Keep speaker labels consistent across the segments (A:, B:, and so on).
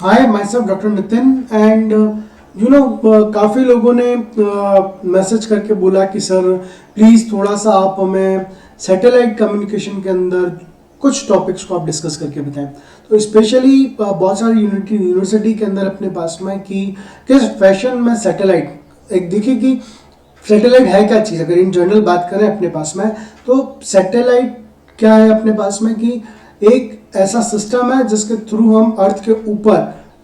A: Hi my self doctor Nitin and काफ़ी लोगों ने मैसेज करके बोला कि सर प्लीज़ थोड़ा सा आप हमें सैटेलाइट कम्युनिकेशन के अंदर कुछ टॉपिक्स को आप डिस्कस करके बताएं। तो स्पेशली बहुत सारी यूनिवर्सिटी के अंदर अपने पास में कि किस फैशन में सैटेलाइट एक देखिए कि सैटेलाइट है क्या चीज़। अगर इन जनरल बात करें अपने पास में तो सैटेलाइट क्या है अपने पास में कि एक ऐसा सिस्टम है जिसके थ्रू हम अर्थ के ऊपर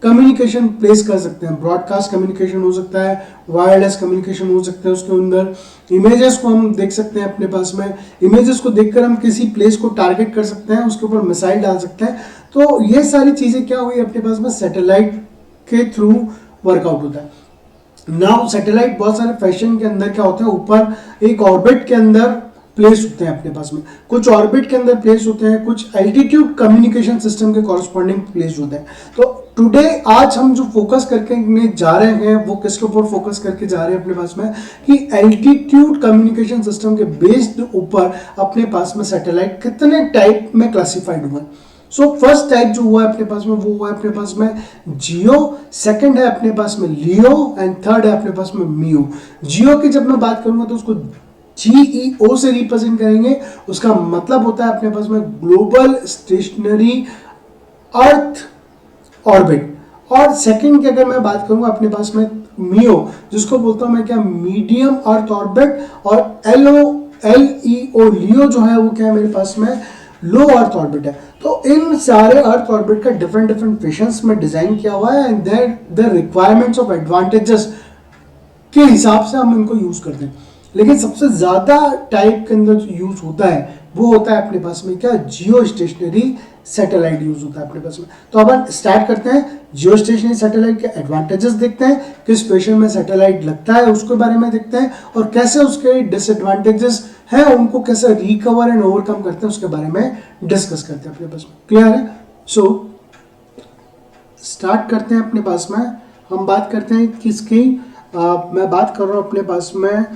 A: कम्युनिकेशन प्लेस कर सकते हैं। ब्रॉडकास्ट कम्युनिकेशन हो सकता है, वायरलेस कम्युनिकेशन हो सकता है, उसके अंदर इमेजेस को हम देख सकते हैं। अपने पास में इमेजेस को देखकर हम किसी प्लेस को टारगेट कर सकते हैं, उसके ऊपर मिसाइल डाल सकते हैं। तो ये सारी चीज़ें क्या हुई अपने पास में सैटेलाइट के थ्रू वर्कआउट होता है। नाउ सैटेलाइट बहुत सारे फैशन के अंदर क्या होता है, ऊपर एक ऑर्बिट के अंदर प्लेस होते हैं। अपने पास में कुछ ऑर्बिट के अंदर प्लेस होते हैं, कुछ एल्टीट्यूड कम्युनिकेशन सिस्टम के कॉरस्पॉन्डिंग प्लेस होते हैं। तो टुडे आज हम जो फोकस करके जा रहे हैं वो किसके ऊपर फोकस करके जा रहे हैं अपने पास में कि एल्टीट्यूड कम्युनिकेशन सिस्टम के बेस्ड ऊपर अपने पास में सैटेलाइट कितने टाइप में क्लासिफाइड हुए। सो फर्स्ट टाइप जो हुआ है अपने पास में वो हुआ है अपने पास में जियो, सेकंड है अपने पास में लियो एंड थर्ड है अपने पास में मियो। जियो की जब मैं बात करूंगा तो उसको GEO से रिप्रेजेंट करेंगे। उसका मतलब होता है अपने पास में ग्लोबल स्टेशनरी अर्थ ऑर्बिट। और सेकंड की अगर मैं बात करूंगा अपने पास में मियो, जिसको बोलता हूं मैं क्या मीडियम अर्थ ऑर्बिट, और LEO लियो जो है वो क्या है मेरे पास में लो अर्थ ऑर्बिट है। तो इन सारे अर्थ ऑर्बिट का डिफरेंट डिफरेंट फैशंस में डिजाइन किया हुआ है and the requirements of advantages के हिसाब से हम इनको यूज करते हैं। लेकिन सबसे ज्यादा टाइप के अंदर जो यूज होता है वो होता है अपने पास में क्या जियो स्टेशनरी सैटेलाइट यूज होता है अपने पास में। तो अब स्टार्ट करते हैं जियो स्टेशनरी सैटेलाइट के एडवांटेजेस देखते हैं, किस फैशन में सैटेलाइट लगता है उसके बारे में देखते हैं, और कैसे उसके डिसएडवांटेजेस हैं उनको कैसे रिकवर एंड ओवरकम करते हैं उसके बारे में डिस्कस करते हैं अपने पास में। क्लियर है? सो स्टार्ट करते हैं अपने पास में। हम बात करते हैं किसकी, मैं बात कर रहा हूँ अपने पास में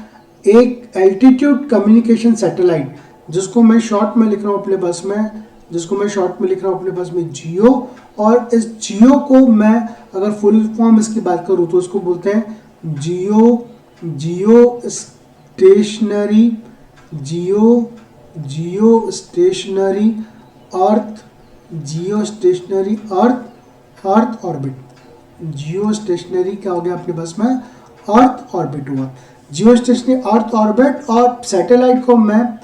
A: एक एल्टीट्यूड कम्युनिकेशन सैटेलाइट जिसको मैं शॉर्ट में लिख रहा हूँ अपने पास में, अपने पास में जियो। और इस जियो को मैं अगर फुल फॉर्म इसकी बात करूँ तो इसको बोलते हैं जियो स्टेशनरी अर्थ ऑर्बिट। जियो स्टेशनरी क्या हो गया अपने पास में अर्थ ऑर्बिट हुआ। जियो स्टेशनरी अर्थ ऑर्बिट, और सैटेलाइट को मैं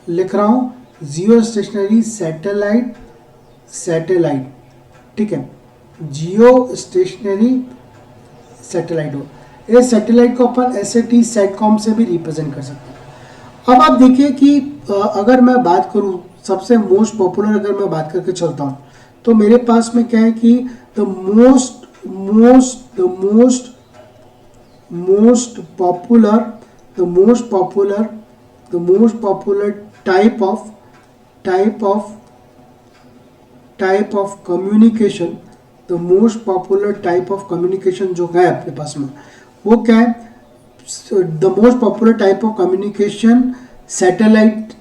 A: लिख रहा हूं जियो स्टेशनरी सैटेलाइट। ठीक है, जियो स्टेशनरी सैटेलाइट हो। इस सैटेलाइट को अपन SAT सैटकॉम से भी रिप्रेजेंट कर सकते हैं। अब आप देखिए कि अगर मैं बात करूं सबसे मोस्ट पॉपुलर, अगर मैं बात करके चलता हूं तो मेरे पास में क्या है कि the most popular type of communication, जो है अपने पास में वो क्या है, the most popular type of communication satellite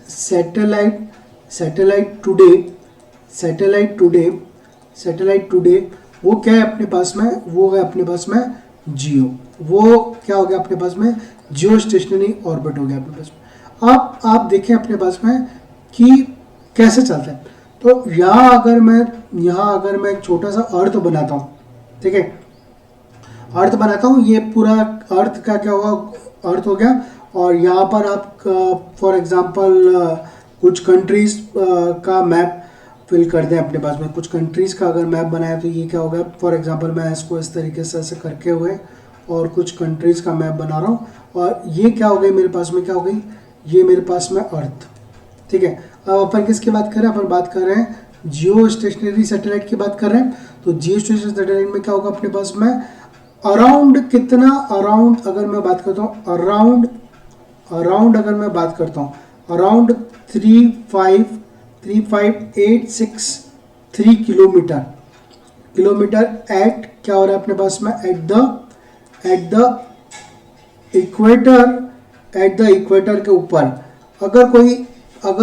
A: today वो क्या है अपने पास में, वो है अपने पास में जियो। वो क्या हो गया अपने पास में जियो स्टेशनरी ऑर्बिट हो गया अपने पास में। अब आप देखें अपने पास में कि कैसे चलता है। तो यहाँ अगर मैं एक छोटा सा अर्थ बनाता हूँ, ठीक है, अर्थ बनाता हूँ, ये पूरा अर्थ का क्या हुआ, अर्थ हो गया। और यहाँ पर आप फॉर एग्जांपल कुछ कंट्रीज का मैप फिल कर दें अपने पास में। कुछ कंट्रीज का अगर मैप बनाया तो ये क्या होगा, फॉर एग्जांपल मैं इसको इस तरीके से ऐसे करके हुए और कुछ कंट्रीज का मैप बना रहा हूँ, और ये क्या हो गई मेरे पास में, क्या हो गई, ये मेरे पास में अर्थ। ठीक है, अब अपन किसकी बात कर रहे हैं, अपन बात कर रहे हैं जियो स्टेशनरी सैटेलाइट की बात कर रहे हैं। तो जियो स्टेशनरी सैटेलाइट में क्या होगा अपने पास में अराउंड अगर मैं बात करता हूँ अराउंड 35863 किलोमीटर एट क्या हो रहा है अपने पास में एट द इक्वेटर के ऊपर। अगर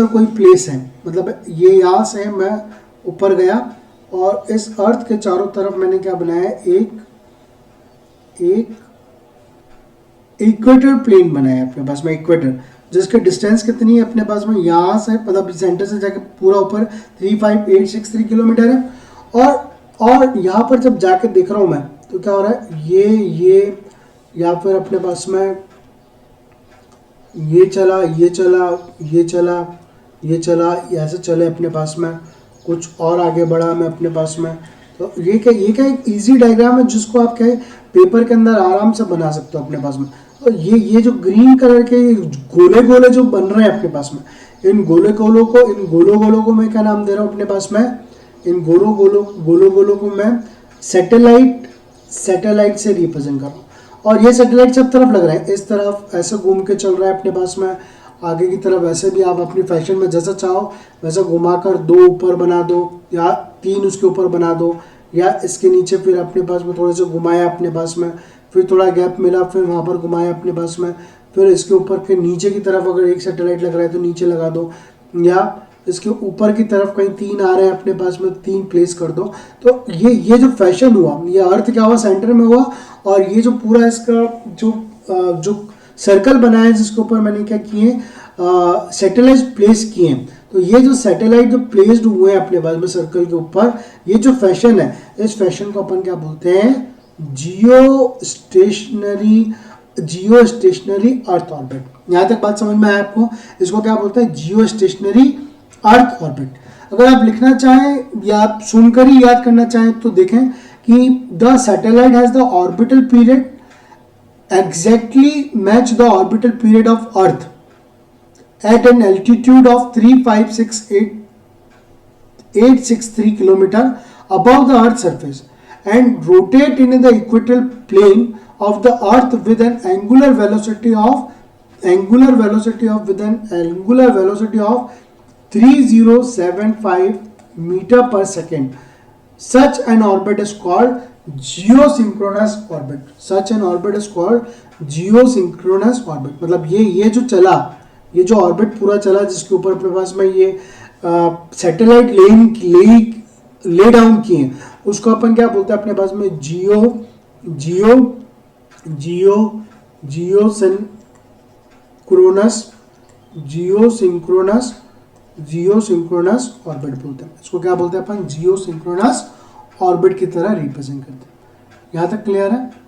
A: कोई प्लेस है, मतलब ये यहाँ से मैं ऊपर गया और इस अर्थ के चारों तरफ मैंने क्या बनाया है, एक इक्वेटर प्लेन बनाया है अपने पास में, इक्वेटर, जिसके डिस्टेंस कितनी है अपने पास में, यहाँ से मतलब सेंटर से जाके पूरा ऊपर 35863 किलोमीटर है। और यहाँ पर जब जाके देख रहा हूँ मैं तो क्या हो रहा है, ये या फिर अपने पास में ये चला, ये चला, ये चला, ये चला, ऐसे चले अपने पास में, कुछ और आगे बढ़ा मैं अपने पास में। तो ये क्या एक इजी डायग्राम है जिसको आप क्या पेपर के अंदर आराम से बना सकते हो अपने पास में। तो ये जो ग्रीन कलर के गोले गोले जो बन रहे हैं अपने पास में, इन गोलों को मैं क्या नाम दे रहा हूँ अपने पास में, इन गोलों को मैं सैटेलाइट से रिप्रेजेंट कर रहा हूँ। और ये सैटेलाइट सब तरफ लग रहा है, इस तरफ ऐसे घूम के चल रहा है अपने पास में, आगे की तरफ ऐसे भी आप अपनी फैशन में जैसा चाहो वैसा घुमाकर 2 ऊपर बना दो या 3 उसके ऊपर बना दो, या इसके नीचे फिर अपने पास में थोड़े से घुमाया अपने पास में, फिर थोड़ा गैप मिला फिर वहाँ पर घुमाया अपने पास में, फिर इसके ऊपर के नीचे की तरफ अगर एक सैटेलाइट लग रहा है तो नीचे लगा दो, या इसके ऊपर की तरफ कहीं 3 आ रहे हैं अपने पास में 3 प्लेस कर दो। तो ये जो फैशन हुआ, ये अर्थ क्या हुआ, सेंटर में हुआ, और ये जो पूरा इसका जो सर्कल बनाया है जिसके ऊपर मैंने क्या किए, सैटेलाइट प्लेस किए हैं। तो ये जो सैटेलाइट जो प्लेस्ड हुए हैं अपने पास में सर्कल के ऊपर, ये जो फैशन है, इस फैशन को अपन क्या बोलते हैं, जियो स्टेशनरी अर्थ ऑर्बिट। यहाँ तक बात समझ में आया आपको, इसको क्या बोलते हैं, जियो स्टेशनरी अर्थ ऑर्बिट। अगर आप लिखना चाहें या आप सुनकर ही याद करना चाहें तो देखें कि the satellite has the orbital period exactly match the orbital period of Earth at an altitude of 3568863 km above the Earth's surface and rotate in the equatorial plane of the Earth with an angular velocity of 3075 meter per second. Such an orbit is called geosynchronous orbit. मतलब ये जो चला, ये जो orbit पूरा चला जिसके ऊपर अपने पास में ये सैटेलाइट ले डाउन किए, उसको अपन क्या बोलते हैं अपने पास में, जियोसिंक्रोनस ऑर्बिट बोलते हैं। इसको क्या बोलते हैं अपन, जियोसिंक्रोनस ऑर्बिट की तरह रिप्रेजेंट करते हैं। यहां तक क्लियर है?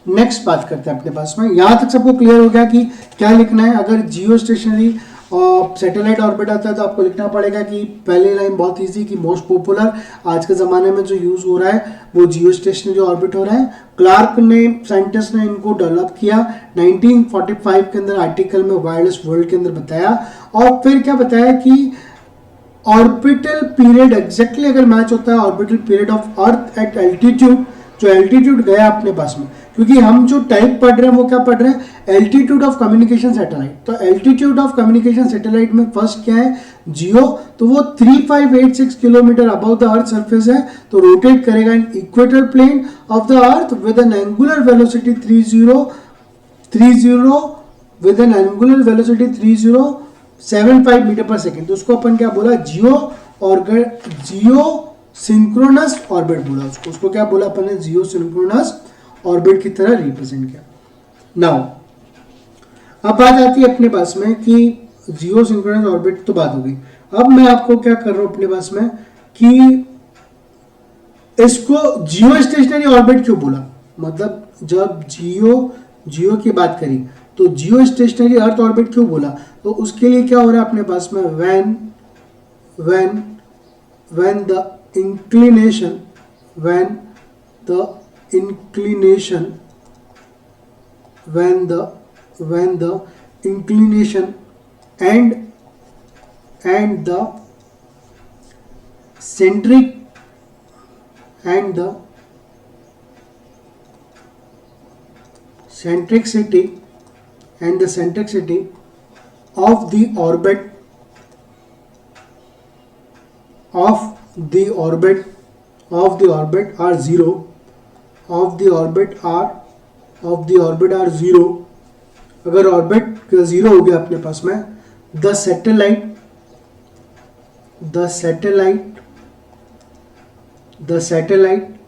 A: नेक्स्ट बात करते हैं अपने पास में, यहां तक सबको क्लियर हो गया कि क्या लिखना है। अगर जियो स्टेशनरी और सैटेलाइट ऑर्बिट आता है तो आपको लिखना पड़ेगा कि पहली लाइन बहुत इजी कि मोस्ट पॉपुलर आज के ज़माने में जो यूज़ हो रहा है वो जियो स्टेशनरी ऑर्बिट हो रहा है। क्लार्क ने, साइंटिस्ट ने इनको डेवलप किया 1945 के अंदर, आर्टिकल में वायरलेस वर्ल्ड के अंदर बताया। और फिर क्या बताया कि ऑर्बिटल पीरियड एग्जैक्टली अगर मैच होता है orbital period of earth at altitude, जो एल्टीट्यूड गया अपने पास में, क्योंकि हम जो टाइप पढ़ रहे हैं वो क्या पढ़ रहे हैं, एल्टीट्यूड ऑफ कम्युनिकेशन सैटेलाइट। तो एल्टीट्यूड ऑफ कम्युनिकेशन सैटेलाइट में फर्स्ट क्या है, जियो, तो वो 3586 kilometre above the earth surface है, तो रोटेट करेगा in equator plane of the earth with an angular velocity 3075 metre per second. तो उसको अपन क्या बोला, जियो सिंक्रोनस ऑर्बिट बोला उसको क्या बोला अपन ने, जियो सिंक्रोनस ऑर्बिट की तरह रिप्रेजेंट किया। नाउ अब बात आती है अपने पास में कि जियो सिंक्रोनस ऑर्बिट तो बात हो गई। अब मैं आपको क्या कर रहा हूं अपने पास में कि इसको जियो स्टेशनरी ऑर्बिट क्यों बोला, मतलब जब जियो की बात करी तो जियो स्टेशनरी अर्थ ऑर्बिट क्यों बोला, तो उसके लिए क्या हो रहा है अपने पास में, when the inclination and the centricity of the orbit are zero, अगर ऑर्बिट जीरो हो गया अपने पास में, the satellite the satellite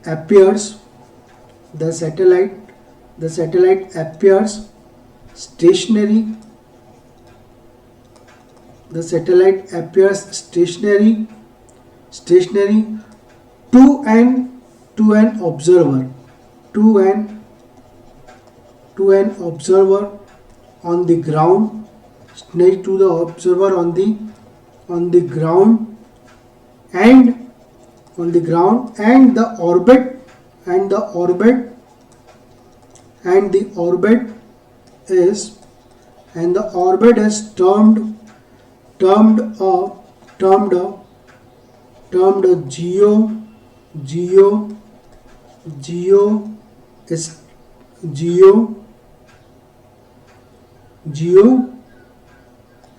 A: appears stationary. The satellite appears stationary to an observer, to an observer on the ground, stationary to the observer on the ground, and the orbit is termed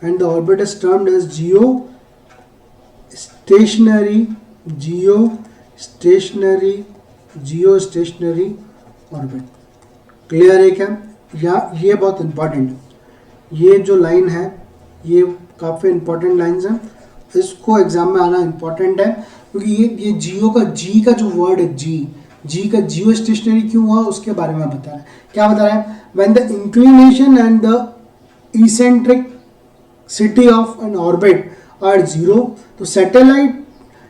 A: and the orbit is termed as geostationary orbit. Clear है क्या? ये बहुत important है, ये जो line है ये काफ़ी इंपॉर्टेंट लाइन्स हैं, इसको एग्जाम में आना इंपॉर्टेंट है क्योंकि ये जियो का जी का जो वर्ड है जी का जियो स्टेशनरी क्यों हुआ उसके बारे में बता रहा है. क्या बता रहा है? When the inclination and the eccentricity of an orbit are zero, तो सैटेलाइट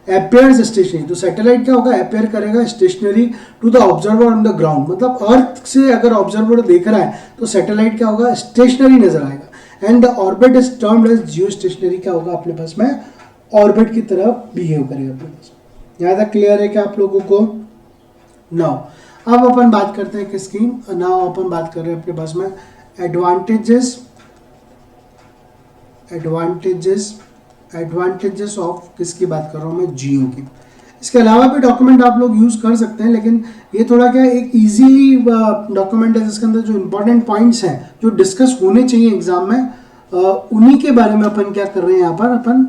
A: appears stationary. तो सैटेलाइट क्या होगा? अपेयर करेगा stationary to the observer on the ground. मतलब अर्थ से अगर ऑब्जर्वर देख रहा है तो सैटेलाइट क्या होगा? स्टेशनरी नजर आएगा. And the orbit is termed as geostationary. क्या होगा अपने पास में? ऑर्बिट की तरह बिहेव करेगा अपने पास. यहाँ तक क्लियर है क्या आप लोगों को? नाउ अब अपन बात करते हैं किसकी? नाउ अपन बात कर रहे हैं अपने पास में एडवांटेजेस ऑफ किसकी बात कर रहा हूँ मैं? जियो की. इसके अलावा भी डॉक्यूमेंट आप लोग यूज़ कर सकते हैं, लेकिन ये थोड़ा क्या एक इजीली डॉक्यूमेंट है जिसके अंदर जो इंपॉर्टेंट पॉइंट्स हैं जो डिस्कस होने चाहिए एग्जाम में, उन्हीं के बारे में अपन क्या कर रहे हैं यहाँ पर? अपन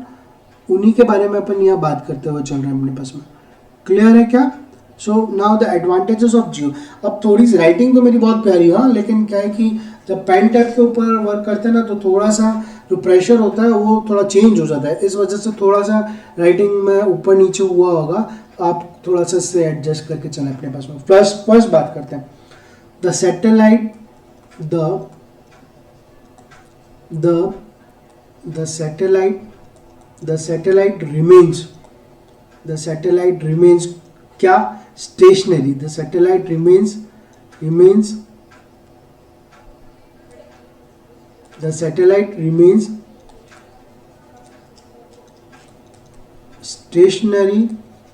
A: उन्हीं के बारे में अपन यहाँ बात करते हुए चल रहे हैं अपने पास में. क्लियर है क्या? So now the advantages of geo. अब थोड़ी सी राइटिंग तो मेरी बहुत प्यारी है, लेकिन क्या है कि जब पेन टैप के ऊपर वर्क करते हैं ना तो थोड़ा सा जो प्रेशर होता है वो थोड़ा चेंज हो जाता है. इस वजह से थोड़ा सा राइटिंग में ऊपर नीचे हुआ होगा, आप थोड़ा सा इससे एडजस्ट करके चलें अपने पास में. फर्स्ट बात करते हैं. द सैटेलाइट रिमेन्स क्या? Stationary. The satellite remains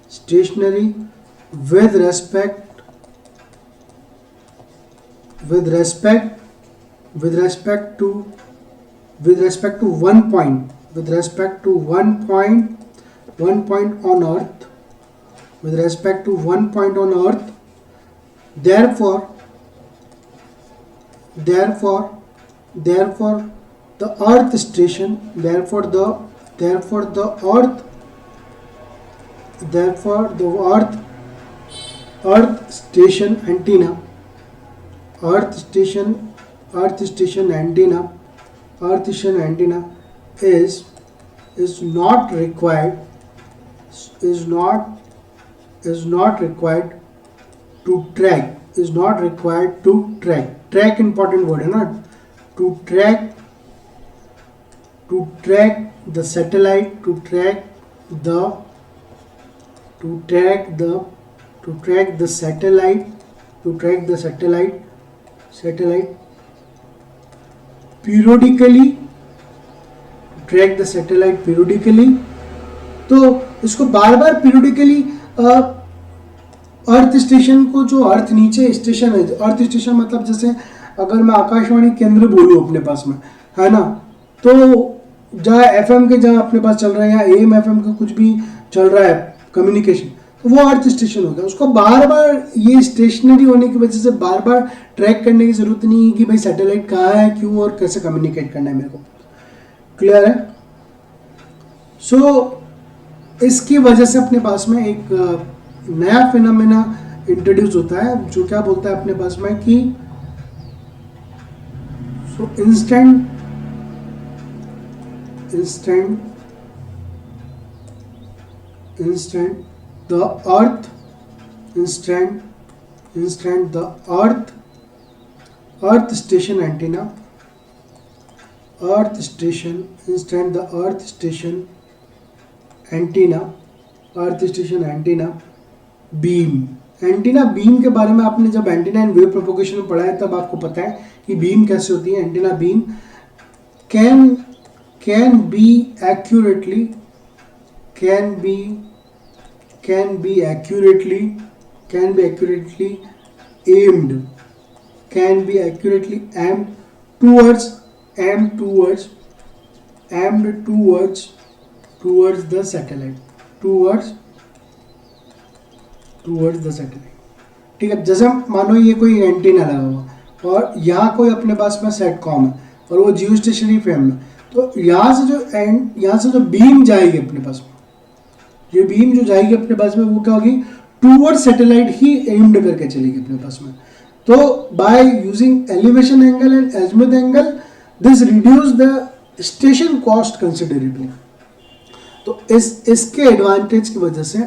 A: stationary with respect to one point on earth, therefore the earth station antenna is not required to track. Track important word है ना. to track the satellite periodically. तो इसको बार बार periodically earth station को, जो अर्थ नीचे station है, earth station मतलब जैसे अगर मैं आकाशवाणी केंद्र बोलूँ अपने पास में, है ना, तो जहाँ एफएम के जहाँ अपने पास चल रहा है या एम एफएम का कुछ भी चल रहा है कम्युनिकेशन, तो वो अर्थ स्टेशन हो गया. उसको बार बार ये स्टेशनरी होने की वजह से बार बार ट्रैक करने की जरूरत नहीं है कि भाई सैटेलाइट कहाँ है, क्यों और कैसे कम्युनिकेट करना है मेरे को. क्लियर है? सो इसकी वजह से अपने पास में एक नया फिनोमेना इंट्रोड्यूस होता है जो क्या बोलता है अपने पास में कि instant the earth instant the earth station antenna earth station instant the earth station antenna beam antenna beam के बारे में आपने जब एंटीना एंड वेव प्रोपोगेशन में पढ़ा है तब आपको पता है कि बीम कैसे होती है. Antenna beam can be accurately aimed towards the satellite ठीक है. जैसे मानो ये कोई एंटीना लगा हुआ और यहाँ कोई अपने पास में सेटकॉम है और वो जियो स्टेशनरी फ्रेम में, तो यहाँ से जो बीम जाएगी अपने पास में, ये बीम जो जाएगी अपने पास में वो क्या होगी, टूवर्ड सैटेलाइट ही एम्ड करके चलेगी अपने पास में. तो by using elevation angle and azimuth angle this reduce the station cost considerably. तो इसके एडवांटेज की वजह से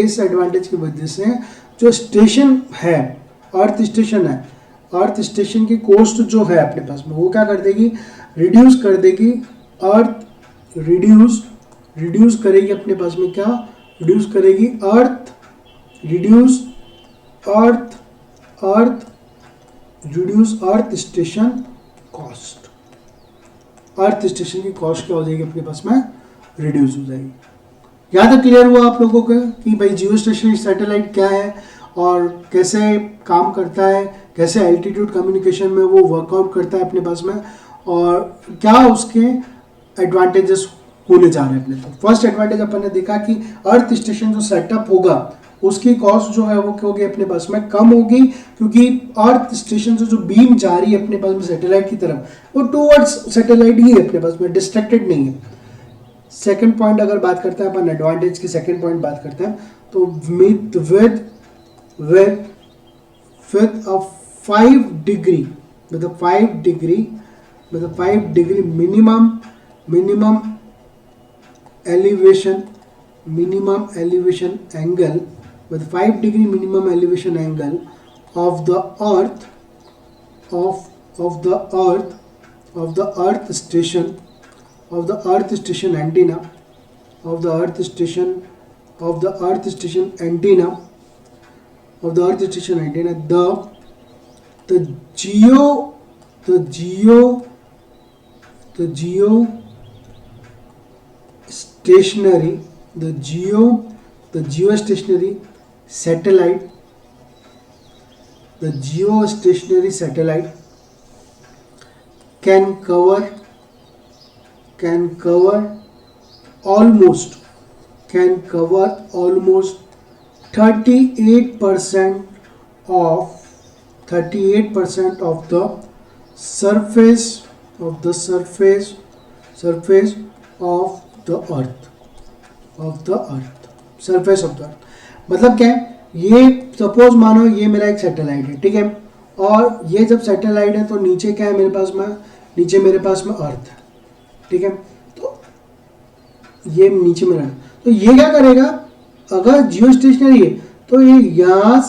A: इस एडवांटेज की वजह से जो स्टेशन है, अर्थ स्टेशन की कॉस्ट जो है अपने पास में वो क्या कर देगी, रिड्यूस कर देगी. अर्थ रिड्यूस करेगी अपने पास में, क्या रिड्यूस करेगी, earth station cost. Earth station की कॉस्ट क्या हो जाएगी अपने पास में, रिड्यूस हो जाएगी. यहाँ तक क्लियर हुआ आप लोगों को कि भाई जियो स्टेशनरी सैटेलाइट क्या है और कैसे काम करता है, कैसे एल्टीट्यूड कम्युनिकेशन में वो वर्कआउट करता है अपने पास में, और क्या उसके एडवांटेजेस होने जा रहे हैं अपने. तो फर्स्ट एडवांटेज अपन ने देखा कि अर्थ स्टेशन जो सेटअप होगा उसकी कॉस्ट जो है वो क्या होगी अपने पास में, कम होगी, क्योंकि अर्थ स्टेशन से जो बीम जा रही है अपने पास में सैटेलाइट की तरफ वो टूवर्ड्स सैटेलाइट ही है अपने पास में, डिस्ट्रैक्टेड नहीं है. सेकंड पॉइंट अगर बात करते हैं अपन एडवांटेज की, सेकंड पॉइंट बात करते हैं तो with a 5 degree minimum elevation angle, with 5 degree minimum elevation angle of the earth antenna, the geostationary satellite can cover almost 38% of the surface of the earth. मतलब क्या है, ये सपोज मानो ये मेरा एक सैटेलाइट है, ठीक है, और ये जब सैटेलाइट है तो नीचे क्या है मेरे पास में, नीचे मेरे पास में अर्थ है, ठीक है. तो ये नीचे में तो ये क्या करेगा, अगर जियो स्टेशनरी है तो ये यहाँ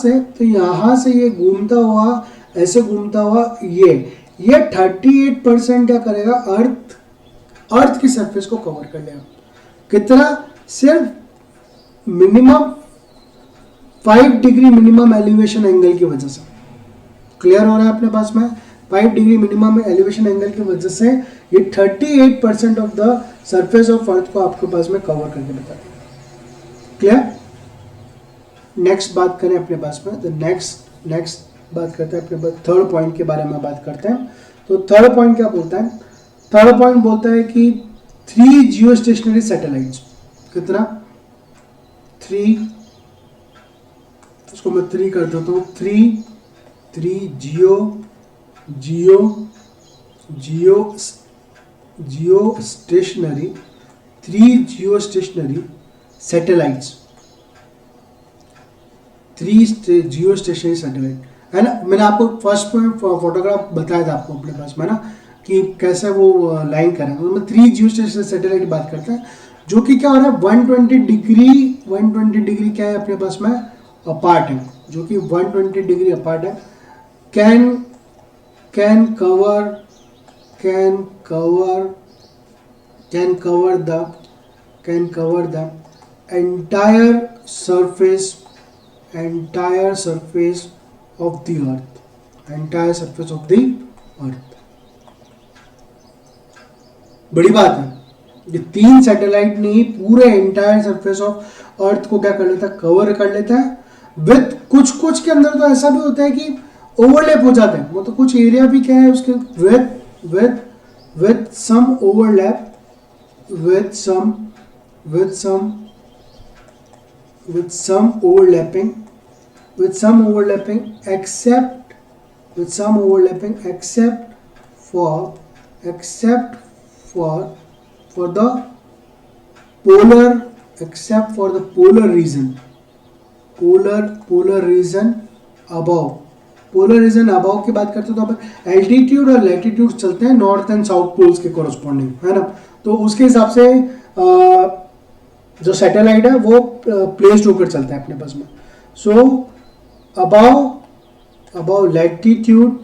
A: से ये घूमता हुआ ऐसे घूमता हुआ ये 38% क्या करेगा, अर्थ की सरफेस को कवर कर लेगा. कितना, सिर्फ minimum 5 degree minimum elevation angle की वजह से. क्लियर हो रहा है अपने पास में, 5 डिग्री मिनिमम एलिवेशन एंगल की वजह से ये 38% of the surface of earth को आपके पास में कवर करके बता देगा. क्लियर. नेक्स्ट बात करें अपने पास में, तो नेक्स्ट बात करते हैं अपने पास थर्ड पॉइंट के बारे में बात करते हैं. तो थर्ड पॉइंट क्या बोलता है, थर्ड पॉइंट बोलता है कि 3 जियो स्टेशनरी सैटेलाइट्स, कितना, 3, उसको मैं 3 कर देता हूँ, 3 जियो स्टेशनरी सैटेलाइट्स, 3 जियो स्टेशनरी सैटेलाइट है ना. मैंने आपको फर्स्ट पॉइंट फोटोग्राफ बताया था आपको अपने पास में ना कि कैसे वो लाइन करेंगे. तो मैं 3 जियो स्टेशनरी सैटेलाइट की बात करते हैं. जो कि क्या हो रहा है 120 डिग्री क्या है अपने पास में अपार्ट है, जो कि 120 डिग्री अपार्ट है। Can can cover can cover can cover the entire surface of the earth। बड़ी बात है, ये 3 सैटेलाइट ने ही पूरे एंटायर सरफेस ऑफ अर्थ को क्या कर लेता है, कवर कर लेता है। विथ कुछ के अंदर तो ऐसा भी होता है कि ओवरलैप हो जाते हैं, वो तो कुछ एरिया भी क्या है उसके with some overlap with some overlapping except for the polar region above। Polar region above की बात करते हैं तो अपन एल्टीट्यूड और लैटिट्यूड चलते हैं नॉर्थ एंड साउथ पोल्स के कोरस्पॉन्डिंग, है ना। तो उसके हिसाब से जो सैटेलाइट है वो प्लेस्ड होकर चलता है अपने पास में। सो above latitude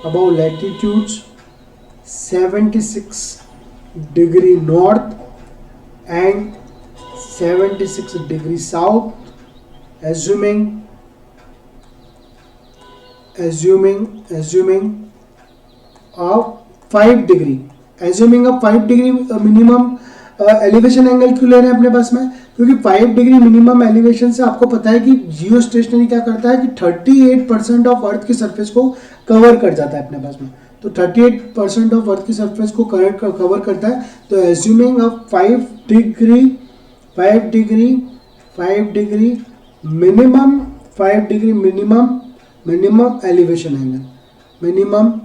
A: above latitudes 76 degree north and 76 degree south, assuming of 5 degree minimum elevation angle क्यों ले रहे हैं अपने पास में, क्योंकि 5 डिग्री मिनिमम एलिवेशन से आपको पता है कि जियो स्टेशनरी क्या करता है कि 38% ऑफ अर्थ की सरफेस को कवर कर जाता है अपने पास में। तो 38% ऑफ अर्थ की सरफेस को कवर करता है। तो assuming of 5 degree minimum elevation angle, minimum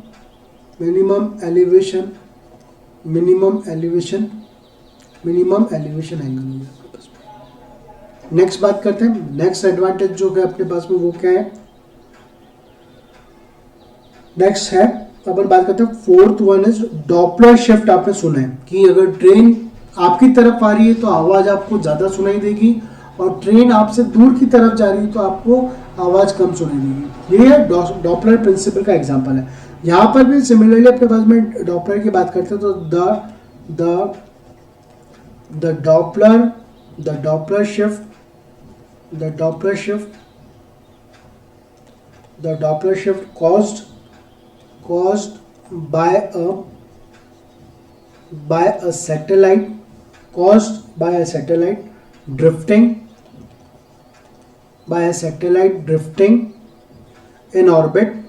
A: elevation angle हो गया अपने पास में। नेक्स्ट बात करते हैं, नेक्स्ट एडवांटेज जो है अपने पास में वो क्या है, नेक्स्ट है अपन बात करते हैं fourth one is Doppler shift. आपने सुना है कि अगर ट्रेन आपकी तरफ आ रही है तो आवाज आपको ज्यादा सुनाई देगी, और ट्रेन आपसे दूर की तरफ जा रही है तो आपको आवाज कम सुनाई देगी। ये है डॉपलर प्रिंसिपल का एग्जांपल है। यहाँ पर भी सिमिलरली अपने पास में डॉपलर की बात करते हैं तो the Doppler shift caused by a satellite drifting in orbit,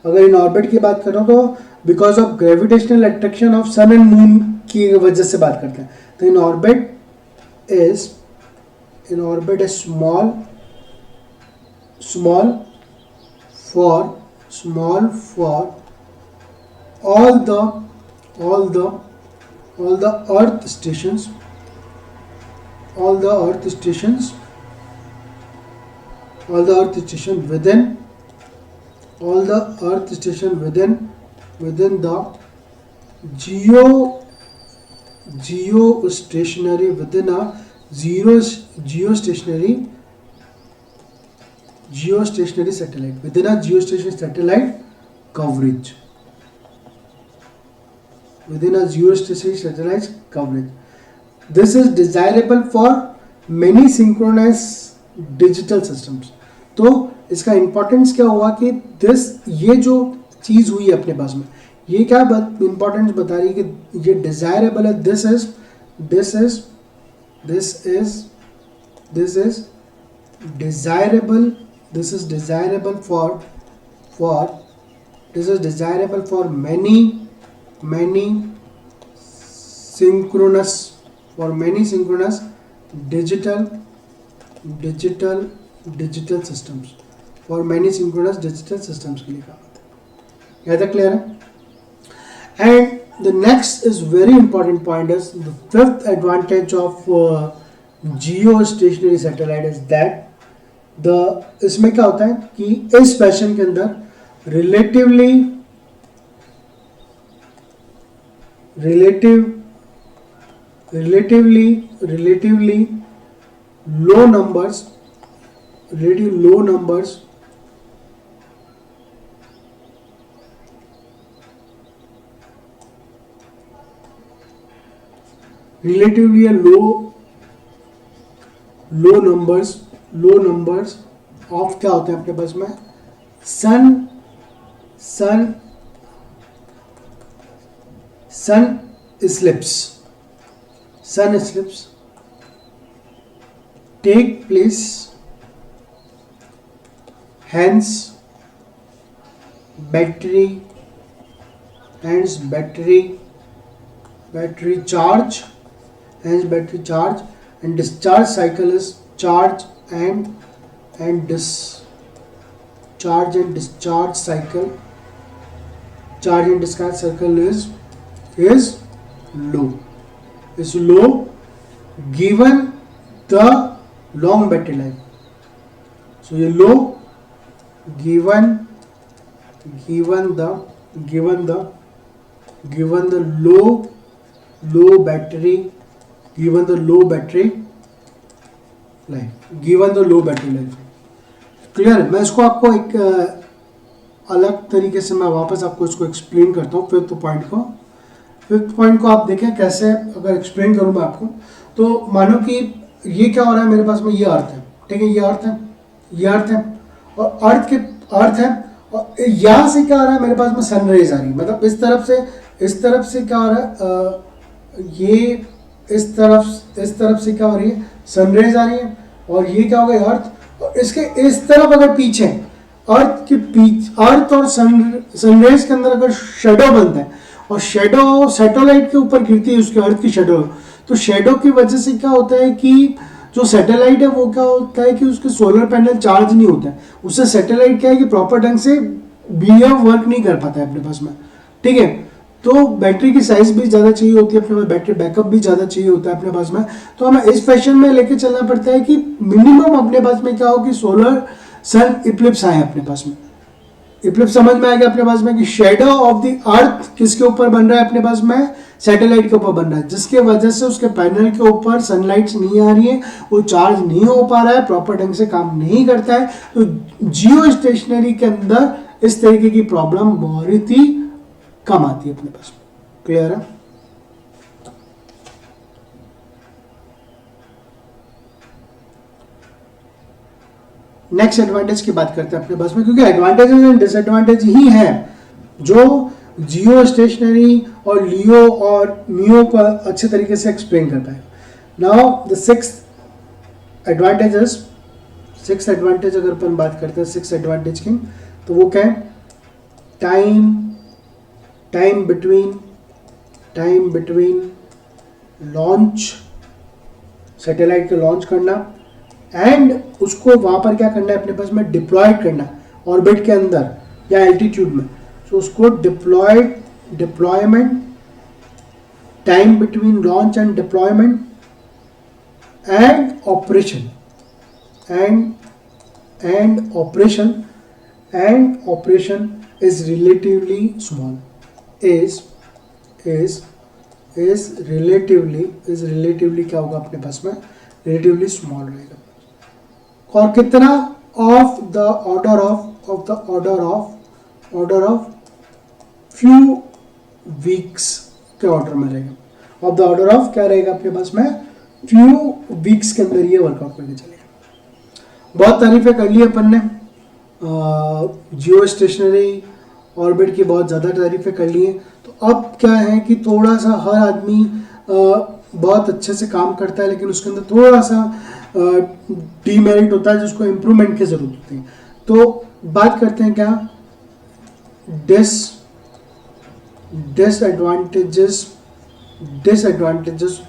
A: अगर इन ऑर्बिट की बात करो तो because of gravitational attraction of sun and moon की वजह से बात करते हैं। तो in orbit is small for all the earth stations within the geostationary satellite coverage, this is desirable for many synchronous digital systems। तो इसका इंपॉर्टेंस क्या हुआ कि ये जो चीज हुई अपने पास में, ये क्या इंपॉर्टेंस बता रही है कि ये डिजायरेबल है। This is desirable for many synchronous digital systems, के लिए कहा था। यहाँ तक क्लियर है। And the next is very important point is the fifth advantage of Jio stationery satellite is that इसमें क्या होता है कि इस फैशन के अंदर relatively low numbers relatively a low numbers of क्या होते हैं आपके पास में sun slips take place, hence battery charge, and discharge cycle is charge and discharge cycle is low given the long battery life. So ये low given the low battery life. Clear है? मैं इसको आपको एक अलग तरीके से मैं वापस आपको इसको एक्सप्लेन करता हूँ। फिफ्थ पॉइंट को आप देखें कैसे अगर एक्सप्लेन करूँ मैं आपको, तो मानो कि ये क्या हो रहा है मेरे पास में, ये अर्थ है, ठीक है, ये अर्थ है और अर्थ है और यहाँ से क्या आ रहा है मेरे पास में सनराइज आ रही है, मतलब इस तरफ से क्या हो रहा है, ये इस तरफ से क्या हो रही है, सनराइज आ रही है और ये क्या हो गया अर्थ, और इसके इस तरफ अगर पीछे अर्थ और सनराइज के अंदर अगर शेडो बनता है और शेडो सैटेलाइट के ऊपर गिरती है, उसके अर्थ की शेडो, तो शेडो की वजह से क्या होता है कि जो सैटेलाइट है वो क्या होता है कि उसके सोलर पैनल चार्ज नहीं होता है, उससे सैटेलाइट क्या है कि प्रॉपर ढंग से बिहेव वर्क नहीं कर पाता है अपने पास में, ठीक है। तो बैटरी की साइज भी ज़्यादा चाहिए होती है अपने पास, बैटरी बैकअप भी ज़्यादा चाहिए होता है अपने पास में, तो हमें इस फैशन में लेके चलना पड़ता है कि मिनिमम अपने पास में क्या हो कि सोलर सन इक्लिप्स आए अपने पास में। इक्लिप्स समझ में आएगा अपने पास में कि शेडो ऑफ द अर्थ किसके ऊपर बन रहा है अपने पास में, सैटेलाइट के ऊपर बन रहा है, जिसके वजह से उसके पैनल के ऊपर सनलाइट नहीं आ रही है, वो चार्ज नहीं हो पा रहा है, प्रॉपर ढंग से काम नहीं करता है। तो जियो स्टेशनरी के अंदर इस तरीके की प्रॉब्लम बहुत ही कम आती है अपने पास। क्लियर है? नेक्स्ट एडवांटेज की बात करते हैं अपने पास में, क्योंकि एडवांटेजेस एंड डिसएडवांटेज ही हैं जो जियो स्टेशनरी और लियो और मियो को अच्छे तरीके से एक्सप्लेन करता है। नाउ द सिक्स्थ एडवांटेज अगर अपन बात करते हैं सिक्स एडवांटेज की, तो वो क्या है, टाइम बिटवीन लॉन्च, सैटेलाइट को लॉन्च करना एंड उसको वहां पर क्या करना है अपने पास में डिप्लॉयड करना ऑर्बिट के अंदर या एल्टीट्यूड में, तो उसको deployment, time between launch and deployment and operation is relatively small, is relatively क्या होगा अपने पास में, relatively small रहेगा। और कितना of the order of few weeks के ऑर्डर में रहेगा, of the order of क्या रहेगा अपने पास में, few weeks के अंदर ये वर्कआउट करके चलेगा। बहुत तारीफें कर ली अपन ने जियो स्टेशनरी ऑर्बिट की, बहुत ज़्यादा तारीफें कर ली हैं, तो अब क्या है कि थोड़ा सा हर आदमी बहुत अच्छे से काम करता है, लेकिन उसके अंदर थोड़ा सा डीमेरिट होता है जिसको इम्प्रूवमेंट की ज़रूरत होती है। तो बात करते हैं क्या डिसएडवांटेजेस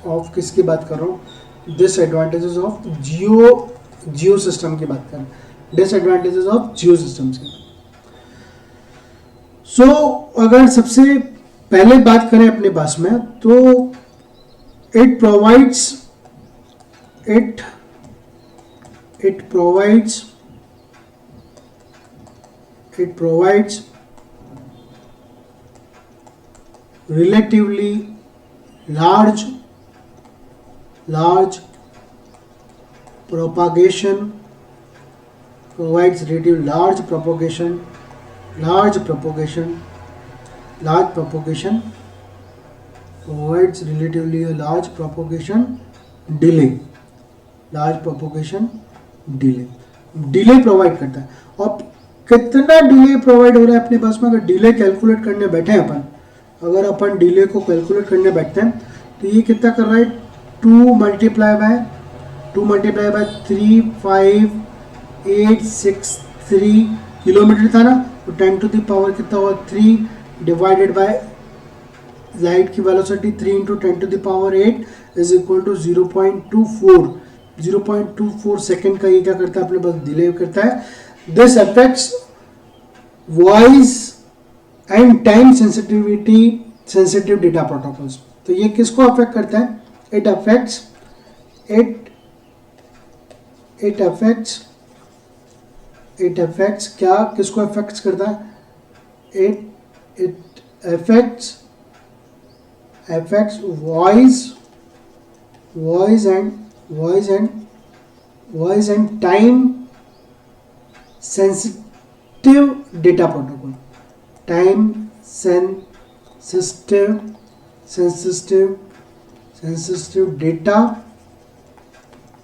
A: ऑफ किसकी बात कर रहा हूँ, डिसएडवांटेजेस ऑफ जियो सिस्टम की बात कर रहा हूँ, डिसएडवांटेजेस ऑफ जियो सिस्टम्स की। सो अगर सबसे पहले बात करें अपने पास में, तो it provides it provides relatively large propagation, provides relatively large propagation provides relatively a large propagation delay, delay provide करता है. और कितना डिले प्रोवाइड हो रहा है अपने पास में, अगर डिले कैलकुलेट करने बैठे हैं अपन, अगर अपन डिले को कैलकुलेट करने बैठते हैं तो ये कितना कर रहा है, 2 मल्टीप्लाई बाय 35863 किलोमीटर था ना, तो 10 टू द पावर कितना हुआ 3 डिवाइडेड बाय लाइट की velocity 3 into 10 to the power 8 is equal to 0.24 second का ये क्या करता है अपने पास डिले करता है. This affects voice and time sensitive data protocols. तो ये किसको अफेक्ट करता है, इट अफेक्ट्स क्या, किसको अफेक्ट करता है, it affects voice and time sensitive data protocol, time sensitive data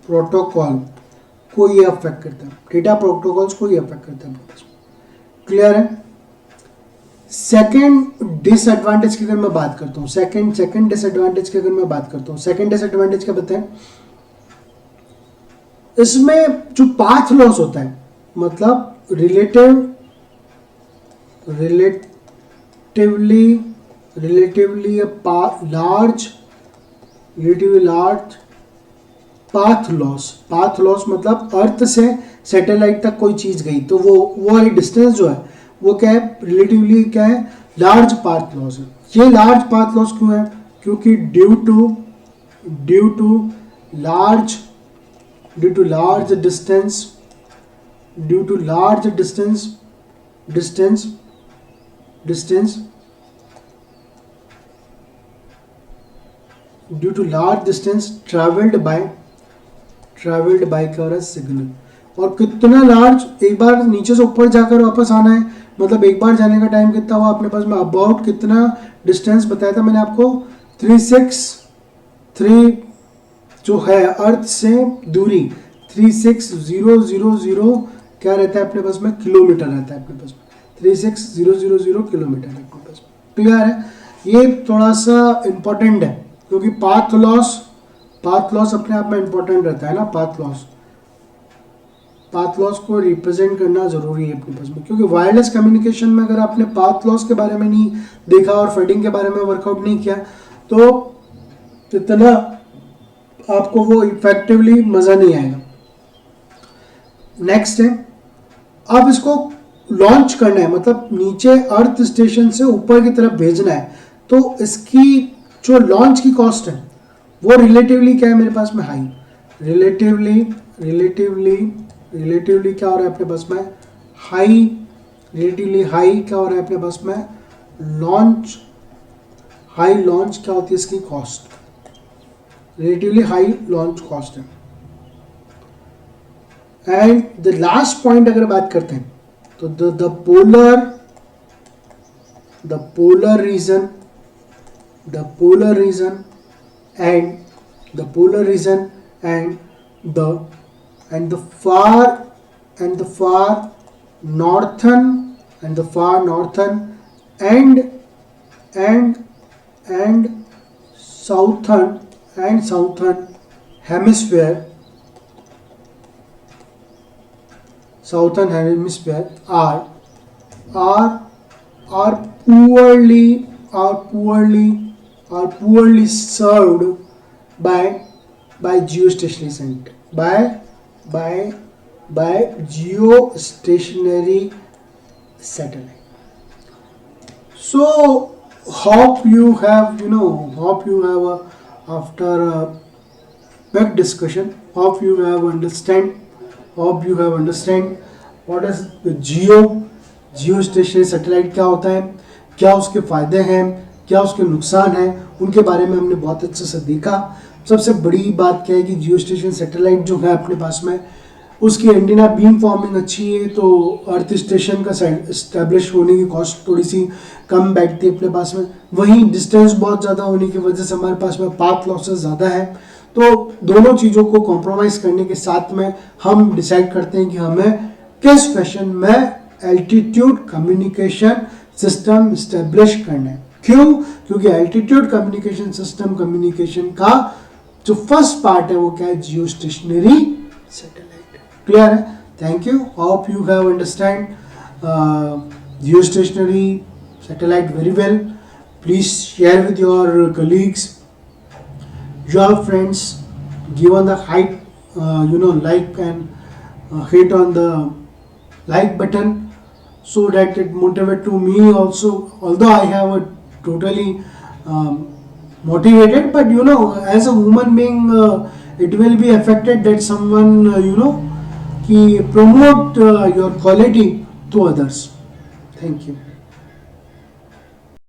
A: protocol को ये अफेक्ट करता है, डेटा प्रोटोकॉल्स को ये अफेक्ट करता है. क्लियर है. सेकेंड डिसएडवांटेज की अगर मैं बात करता हूँ, सेकेंड डिसएडवांटेज की अगर मैं बात करता हूँ, सेकेंड डिसएडवांटेज क्या बताएं, इसमें जो पाथ लॉस होता है, मतलब रिलेटिवली लार्ज पाथ लॉस मतलब अर्थ से सैटेलाइट तक कोई चीज गई तो वो वाली डिस्टेंस जो है वो क्या है, रिलेटिवली क्या है, लार्ज पाथ लॉस है. ये लार्ज पाथ लॉस क्यों है, क्योंकि due to large distance travelled by क्या सिग्नल. और कितना लार्ज, एक बार नीचे से ऊपर जाकर वापस आना है, मतलब एक बार जाने का टाइम कितना हुआ अपने पास में, अबाउट कितना डिस्टेंस बताया था मैंने आपको, 363 जो है अर्थ से दूरी 36000 क्या रहता है अपने पास में, किलोमीटर रहता है अपने पास में, 36000 किलोमीटर है अपने पास में. क्लियर है. ये थोड़ा सा इंपॉर्टेंट है क्योंकि पाथ लॉस अपने आप में इंपॉर्टेंट रहता है ना. पाथ लॉस को रिप्रेजेंट करना जरूरी है अपने पास में, क्योंकि वायरलेस कम्युनिकेशन में अगर आपने पाथ लॉस के बारे में नहीं देखा और फेडिंग के बारे में वर्कआउट नहीं किया तो इतना आपको वो इफेक्टिवली मजा नहीं आएगा. नेक्स्ट है, अब इसको लॉन्च करना है, मतलब नीचे अर्थ स्टेशन से ऊपर की तरफ भेजना है, तो इसकी जो लॉन्च की कॉस्ट है वो रिलेटिवली क्या है मेरे पास में, हाई. रिलेटिवली क्या हो रहा है अपने पास में, रिलेटिवली हाई क्या हो रहा है अपने पास में, हाई लॉन्च क्या होती है इसकी cost, relatively high launch cost है. एंड द लास्ट पॉइंट अगर बात करते हैं तो the polar region and the far northern and southern hemisphere are poorly served by geostationary center, by geostationary satellite. So hope you have after a big discussion, hope you have understand what is the geo Jio stationery satellite क्या होता है, क्या उसके फ़ायदे हैं, क्या उसके नुकसान हैं, उनके बारे में हमने बहुत अच्छे से देखा। सबसे बड़ी बात क्या है कि जियो स्टेशन सैटेलाइट जो है अपने पास में, उसकी एंटीना बीम फॉर्मिंग अच्छी है, तो अर्थ स्टेशन का इस्टेब्लिश होने की कॉस्ट थोड़ी सी कम बैठती है अपने पास में। वहीं डिस्टेंस बहुत ज़्यादा होने की वजह से हमारे पास में पाथ लॉसेस ज़्यादा है। तो दोनों चीज़ों को कॉम्प्रोमाइज़ करने के साथ में हम डिसाइड करते हैं कि हमें किस फैशन में एल्टीट्यूड कम्युनिकेशन सिस्टम इस्टेब्लिश करना है। क्यों? क्योंकि एल्टीट्यूड कम्युनिकेशन सिस्टम कम्युनिकेशन का जो फर्स्ट पार्ट है वो क्या है, जियो स्टेशनरी सैटेलाइट। क्लियर है? Thank you, hope you have understand Jio stationery satellite very well. Please share with your colleagues, your friends. Give on the height, like and hit on the like button, so that it motivate to me also. Although I have a totally motivated, but as a human being, it will be affected that someone ki promote your quality to others. Thank you.